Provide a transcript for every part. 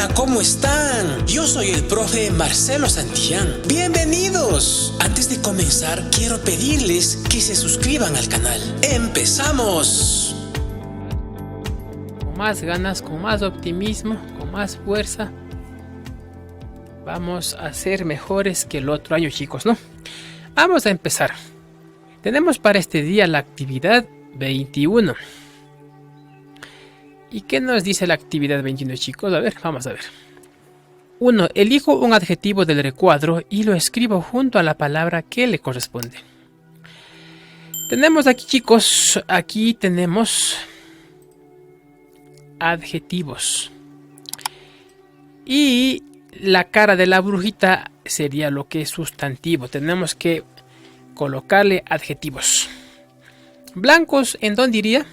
Hola, ¿cómo están? Yo soy el profe Marcelo Santillán. ¡Bienvenidos! Antes de comenzar, quiero pedirles que se suscriban al canal. ¡Empezamos! Con más ganas, con más optimismo, con más fuerza, vamos a ser mejores que el otro año, chicos, ¿no? Vamos a empezar. Tenemos para este día la actividad 21. ¿Y qué nos dice la actividad 21, chicos? A ver, vamos a ver. 1. Elijo un adjetivo del recuadro y lo escribo junto a la palabra que le corresponde. Tenemos aquí, chicos, aquí tenemos adjetivos. Y la cara de la brujita sería lo que es sustantivo. Tenemos que colocarle adjetivos. Blancos, ¿en dónde iría?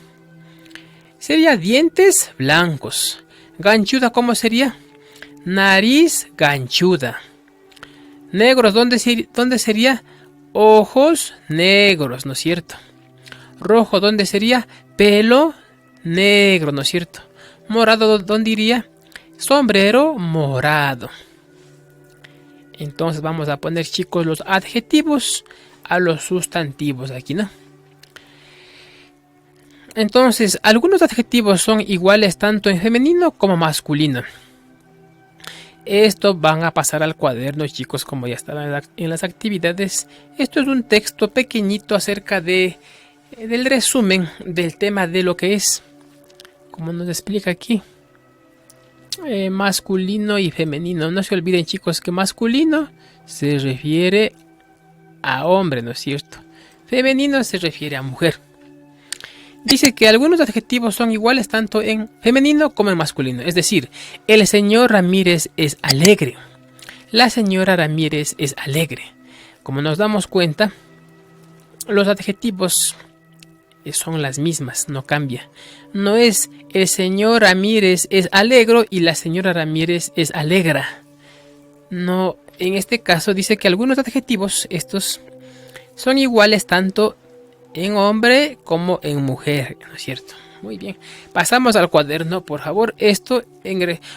Sería dientes blancos. Ganchuda, ¿cómo sería? Nariz ganchuda. Negros, ¿dónde sería? Ojos negros, ¿no es cierto? Rojo, ¿dónde sería? Pelo negro, ¿no es cierto? Morado, ¿dónde iría? Sombrero morado. Entonces vamos a poner, chicos, los adjetivos a los sustantivos aquí, ¿no? Entonces, algunos adjetivos son iguales tanto en femenino como masculino. Esto van a pasar al cuaderno, chicos, como ya estaba en las actividades. Esto es un texto pequeñito acerca del resumen del tema de lo que es, como nos explica aquí, masculino y femenino. No se olviden, chicos, que masculino se refiere a hombre, ¿no es cierto? Femenino se refiere a mujer. Dice que algunos adjetivos son iguales tanto en femenino como en masculino. Es decir, el señor Ramírez es alegre. La señora Ramírez es alegre. Como nos damos cuenta, los adjetivos son las mismas, no cambia. No es el señor Ramírez es alegro y la señora Ramírez es alegra. No, en este caso dice que algunos adjetivos estos son iguales tanto en hombre como en mujer, ¿no es cierto? Muy bien. Pasamos al cuaderno, por favor. Esto,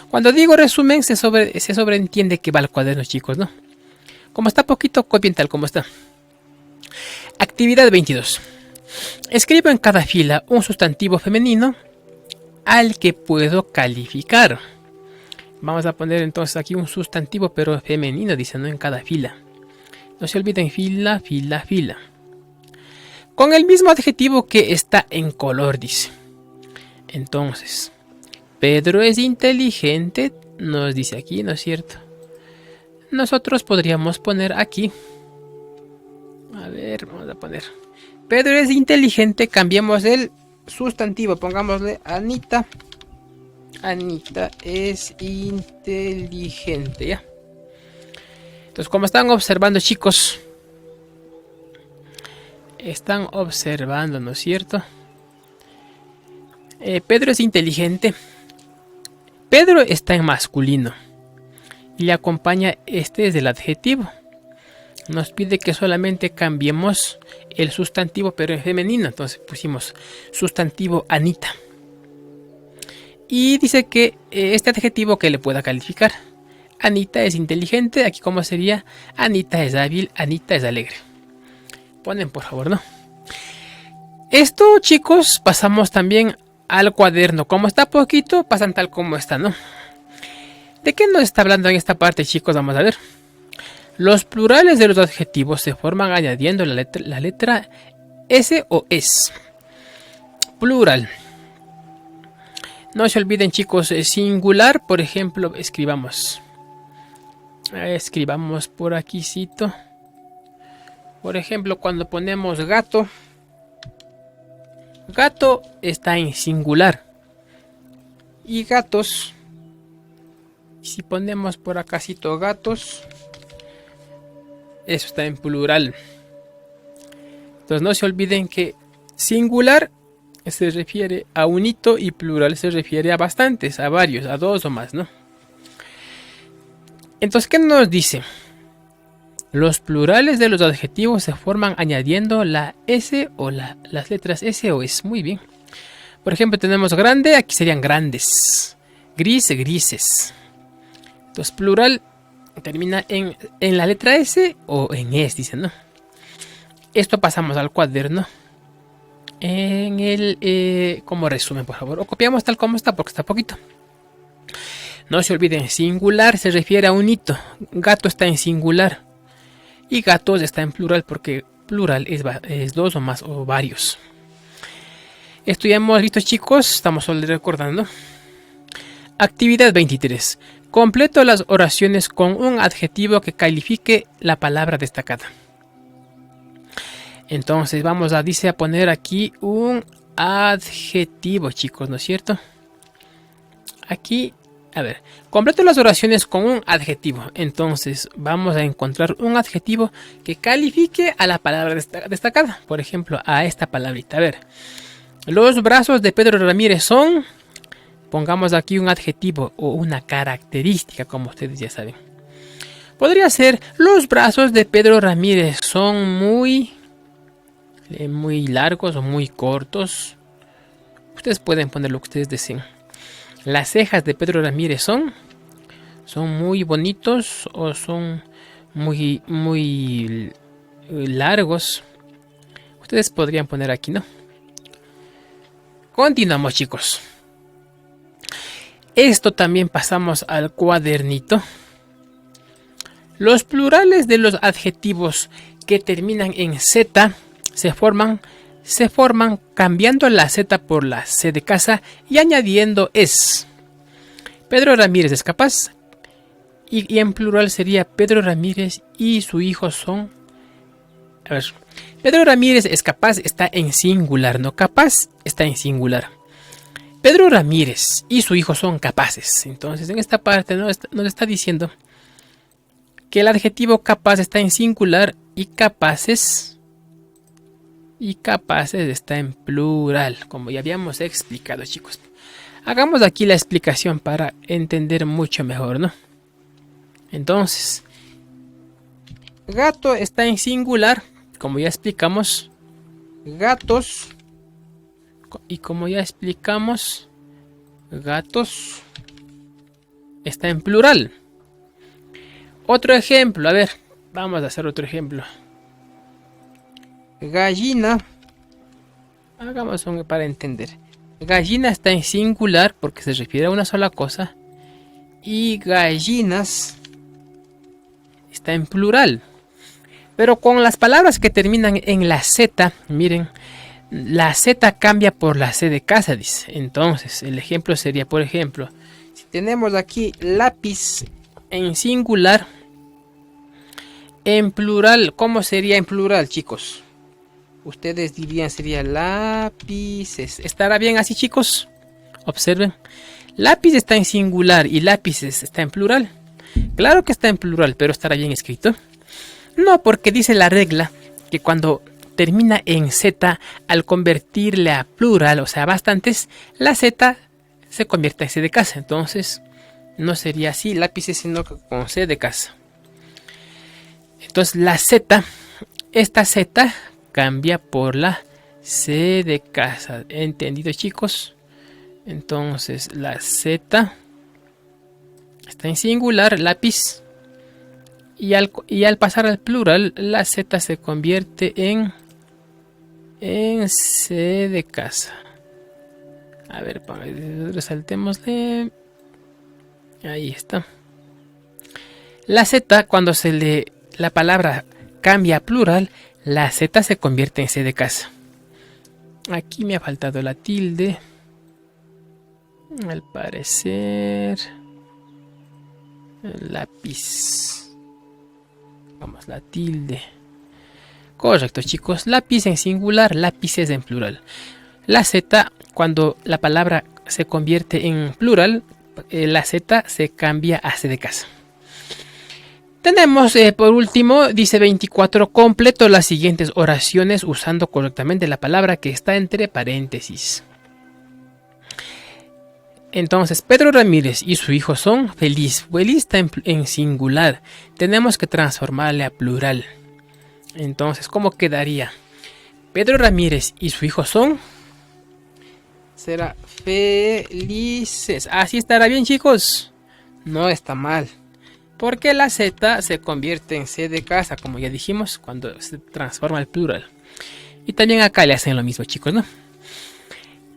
cuando digo resumen, se sobreentiende que va al cuaderno, chicos, ¿no? Como está poquito, copien tal como está. Actividad 22. Escribo en cada fila un sustantivo femenino al que puedo calificar. Vamos a poner entonces aquí un sustantivo, pero femenino, dice, no en cada fila. No se olviden, fila, fila, fila. Con el mismo adjetivo que está en color, dice. Entonces, Pedro es inteligente, nos dice aquí, ¿no es cierto? Nosotros podríamos poner aquí. A ver, vamos a poner. Pedro es inteligente, cambiemos el sustantivo, pongámosle Anita. Anita es inteligente, ¿ya? Entonces, como están observando, chicos, están observando, ¿no es cierto? Pedro es inteligente. Pedro está en masculino y le acompaña este es el adjetivo. Nos pide que solamente cambiemos el sustantivo, pero en femenino. Entonces pusimos sustantivo Anita. Y dice que este adjetivo que le pueda calificar. Anita es inteligente. Aquí como sería Anita es hábil, Anita es alegre. Ponen, por favor, ¿no? Esto, chicos, pasamos también al cuaderno. Como está poquito, pasan tal como está, ¿no? ¿De qué nos está hablando en esta parte, chicos? Vamos a ver. Los plurales de los adjetivos se forman añadiendo la letra S o es. Plural. No se olviden, chicos, singular, por ejemplo, escribamos por aquí, cito. Por ejemplo, cuando ponemos gato, gato está en singular. Y gatos, si ponemos por acá cito gatos, eso está en plural. Entonces no se olviden que singular se refiere a un hito y plural se refiere a bastantes, a varios, a dos o más, ¿no? Entonces, ¿qué nos dice? Los plurales de los adjetivos se forman añadiendo la S o las letras S o es. Muy bien. Por ejemplo, tenemos grande, aquí serían grandes. Gris, grises. Entonces plural termina en la letra S o en S, dicen, ¿no? Esto pasamos al cuaderno. En el como resumen, por favor. O copiamos tal como está porque está poquito. No se olviden, singular se refiere a un hito. Gato está en singular. Y gatos está en plural porque plural es dos o más o varios. Esto ya hemos visto, chicos. Estamos solo recordando. Actividad 23. Completo las oraciones con un adjetivo que califique la palabra destacada. Entonces vamos a poner aquí un adjetivo, chicos, ¿no es cierto? Aquí, a ver, completo las oraciones con un adjetivo. Entonces vamos a encontrar un adjetivo que califique a la palabra destacada. Por ejemplo, a esta palabrita. A ver, los brazos de Pedro Ramírez son... Pongamos aquí un adjetivo o una característica, como ustedes ya saben. Podría ser, los brazos de Pedro Ramírez son muy largos o muy cortos. Ustedes pueden poner lo que ustedes deseen. Las cejas de Pedro Ramírez son muy bonitos o son muy largos. Ustedes podrían poner aquí, ¿no? Continuamos, chicos. Esto también pasamos al cuadernito. Los plurales de los adjetivos que terminan en Z se forman cambiando la Z por la C de casa y añadiendo es. Pedro Ramírez es capaz. Y en plural sería Pedro Ramírez y su hijo son. A ver. Pedro Ramírez es capaz, está en singular, no capaz, está en singular. Pedro Ramírez y su hijo son capaces. Entonces en esta parte nos está diciendo que el adjetivo capaz está en singular y capaces está en plural, como ya habíamos explicado, chicos. Hagamos aquí la explicación para entender mucho mejor, ¿no? Entonces, gato está en singular, como ya explicamos. Gatos. Y como ya explicamos, gatos está en plural. Otro ejemplo, a ver, vamos a hacer otro ejemplo. Gallina. Hagamos un para entender. Gallina está en singular porque se refiere a una sola cosa. Y gallinas está en plural. Pero con las palabras que terminan en la Z, miren. La Z cambia por la C de casa, dice. Entonces, el ejemplo sería, por ejemplo, si tenemos aquí lápiz en singular, en plural, ¿cómo sería en plural, chicos? Ustedes dirían sería lápices. ¿Estará bien así, chicos? Observen. Lápiz está en singular y lápices está en plural. Claro que está en plural, pero ¿estará bien escrito? No, porque dice la regla que cuando termina en Z, al convertirle a plural, o sea, bastantes, la Z se convierte en C de casa. Entonces, no sería así lápices, sino con C de casa. Entonces, la Z, esta Z cambia por la C de casa. ¿Entendido, chicos? Entonces, la Z está en singular, lápiz. Y al pasar al plural, la Z se convierte en C de casa. A ver, resaltémosle. Ahí está. La Z, cuando la palabra cambia a plural, la Z se convierte en C de casa. Aquí me ha faltado la tilde. Al parecer, el lápiz. Vamos, la tilde. Correcto, chicos. Lápiz en singular, lápices en plural. La Z, cuando la palabra se convierte en plural, la Z se cambia a C de casa. Tenemos, por último, dice 24, completo las siguientes oraciones usando correctamente la palabra que está entre paréntesis. Entonces, Pedro Ramírez y su hijo son feliz. Feliz está en singular. Tenemos que transformarle a plural. Entonces, ¿cómo quedaría? Pedro Ramírez y su hijo son... será felices. Así estará bien, chicos. No está mal. Porque la Z se convierte en C de casa, como ya dijimos, cuando se transforma al plural. Y también acá le hacen lo mismo, chicos, ¿no?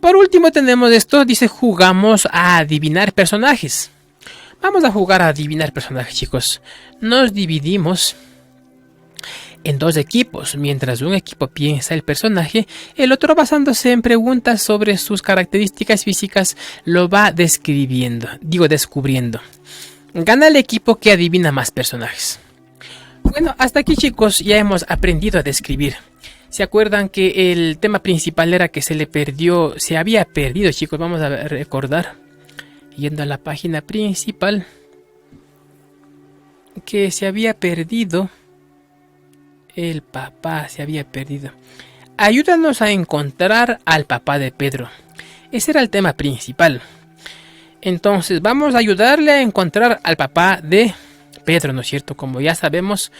Por último tenemos esto, dice jugamos a adivinar personajes. Vamos a jugar a adivinar personajes, chicos. Nos dividimos en dos equipos. Mientras un equipo piensa el personaje, el otro, basándose en preguntas sobre sus características físicas, lo va describiendo, descubriendo. Gana el equipo que adivina más personajes. Bueno, hasta aquí, chicos, ya hemos aprendido a describir. ¿Se acuerdan que el tema principal era que se había perdido, chicos? Vamos a recordar, yendo a la página principal, que se había perdido el papá, Ayúdanos a encontrar al papá de Pedro. Ese era el tema principal. Entonces vamos a ayudarle a encontrar al papá de Pedro, ¿no es cierto? Como ya sabemos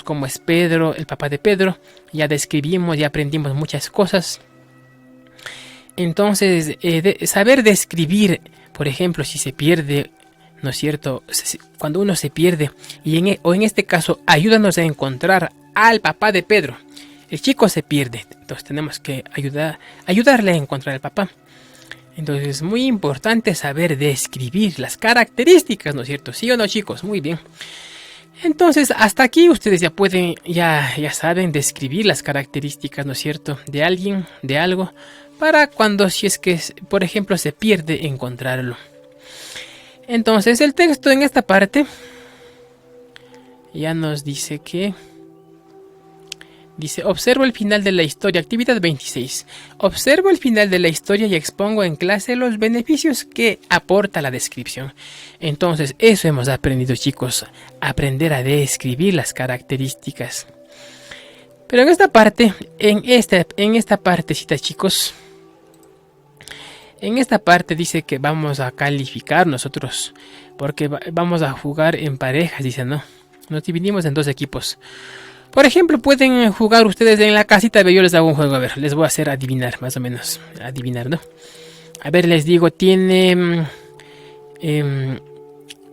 cómo es Pedro, el papá de Pedro. Ya describimos, ya aprendimos muchas cosas. Entonces, saber describir, por ejemplo, si se pierde, ¿no es cierto? Cuando uno se pierde, o en este caso, ayúdanos a encontrar al papá de Pedro. El chico se pierde, entonces tenemos que ayudarle a encontrar al papá. Entonces es muy importante saber describir las características, ¿no es cierto? ¿Sí o no, chicos? Muy bien. Entonces hasta aquí ustedes ya saben describir las características, ¿no es cierto? De alguien, de algo, para cuando, si es que, por ejemplo, se pierde, encontrarlo. Entonces el texto en esta parte ya nos dice que... observo el final de la historia, actividad 26. Observo el final de la historia y expongo en clase los beneficios que aporta la descripción. Entonces, eso hemos aprendido, chicos. Aprender a describir las características. Pero en esta parte, en esta partecita, chicos, en esta parte dice que vamos a calificar nosotros. Porque vamos a jugar en parejas, dice, ¿no? Nos dividimos en dos equipos. Por ejemplo, pueden jugar ustedes en la casita. Yo les hago un juego, a ver, les voy a hacer adivinar, más o menos. Adivinar, ¿no? A ver, les digo,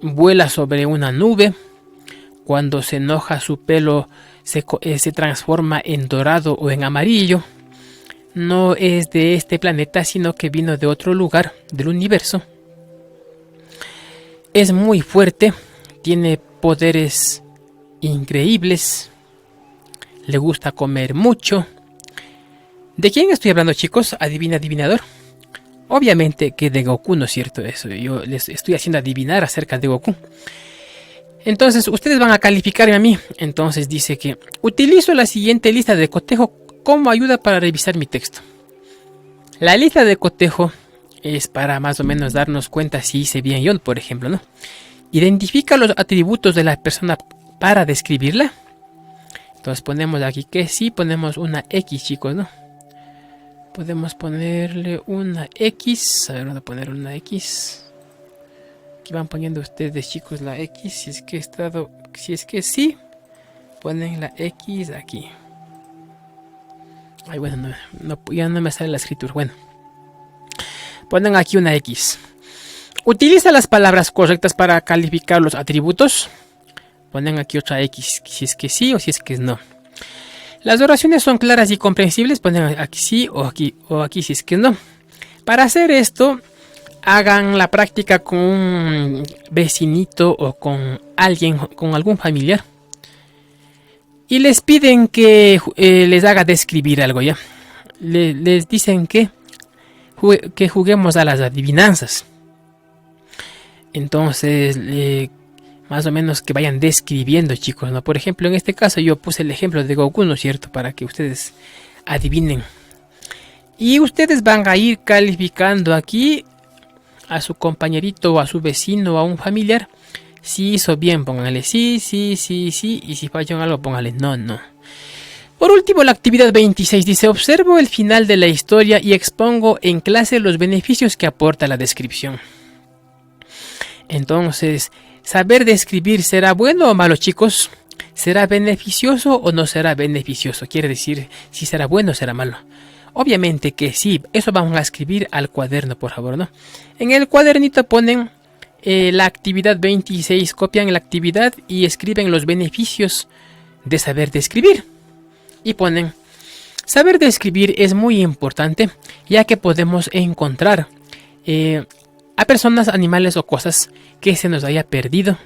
vuela sobre una nube. Cuando se enoja, su pelo se transforma en dorado o en amarillo. No es de este planeta, sino que vino de otro lugar del universo. Es muy fuerte, tiene poderes increíbles. Le gusta comer mucho. ¿De quién estoy hablando, chicos? Adivinador. Obviamente que de Goku, ¿no es cierto? Eso, yo les estoy haciendo adivinar acerca de Goku. Entonces, ustedes van a calificarme a mí. Entonces dice que utilizo la siguiente lista de cotejo como ayuda para revisar mi texto. La lista de cotejo es para más o menos darnos cuenta si hice bien yo, por ejemplo, ¿no? Identifica los atributos de la persona para describirla. Entonces ponemos aquí que sí, ponemos una X, chicos, ¿no? Podemos ponerle una X. A ver, vamos a poner una X. Aquí van poniendo ustedes, chicos, la X. Si es que sí, ponen la X aquí. Ay, bueno, ya no me sale la escritura. Bueno, ponen aquí una X. Utiliza las palabras correctas para calificar los atributos. Ponen aquí otra X, si es que sí o si es que no. Las oraciones son claras y comprensibles. Ponen aquí sí o aquí si es que no. Para hacer esto, hagan la práctica con un vecinito o con alguien, con algún familiar. Y les piden que les haga describir algo, ¿ya? Les dicen que juguemos a las adivinanzas. Entonces, más o menos que vayan describiendo, chicos, ¿no? Por ejemplo, en este caso yo puse el ejemplo de Goku, ¿no es cierto? Para que ustedes adivinen. Y ustedes van a ir calificando aquí a su compañerito o a su vecino o a un familiar. Si hizo bien, pónganle sí. Y si falló en algo, pónganle no. Por último, la actividad 26 dice: observo el final de la historia y expongo en clase los beneficios que aporta la descripción. Entonces, saber describir, ¿será bueno o malo, chicos? ¿Será beneficioso o no será beneficioso? Quiere decir si será bueno o será malo. Obviamente que sí, eso vamos a escribir al cuaderno, por favor, ¿no? En el cuadernito ponen la actividad 26, copian la actividad y escriben los beneficios de saber de escribir. Y ponen: saber de escribir es muy importante, ya que podemos encontrar a personas, animales o cosas que se nos haya perdido.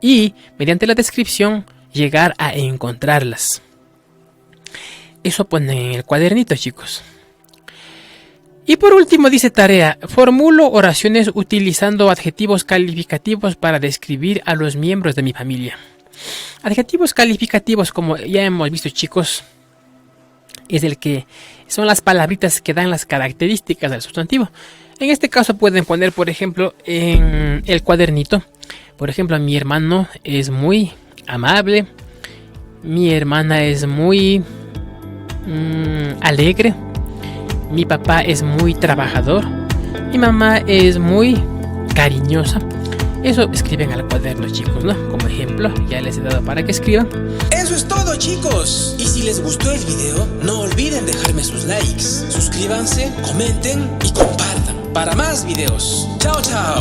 Y mediante la descripción llegar a encontrarlas. Eso ponen en el cuadernito, chicos. Y por último dice tarea: formulo oraciones utilizando adjetivos calificativos para describir a los miembros de mi familia. Adjetivos calificativos, como ya hemos visto, chicos, es el que son las palabritas que dan las características del sustantivo. En este caso pueden poner, por ejemplo, en el cuadernito, por ejemplo, mi hermano es muy amable, mi hermana es muy alegre, mi papá es muy trabajador, mi mamá es muy cariñosa. Eso escriben al cuaderno, chicos, ¿no? Como ejemplo, ya les he dado para que escriban. Eso es todo, chicos. Y si les gustó el video, no olviden dejarme sus likes, suscríbanse, comenten y compartan para más videos. Chao, chao.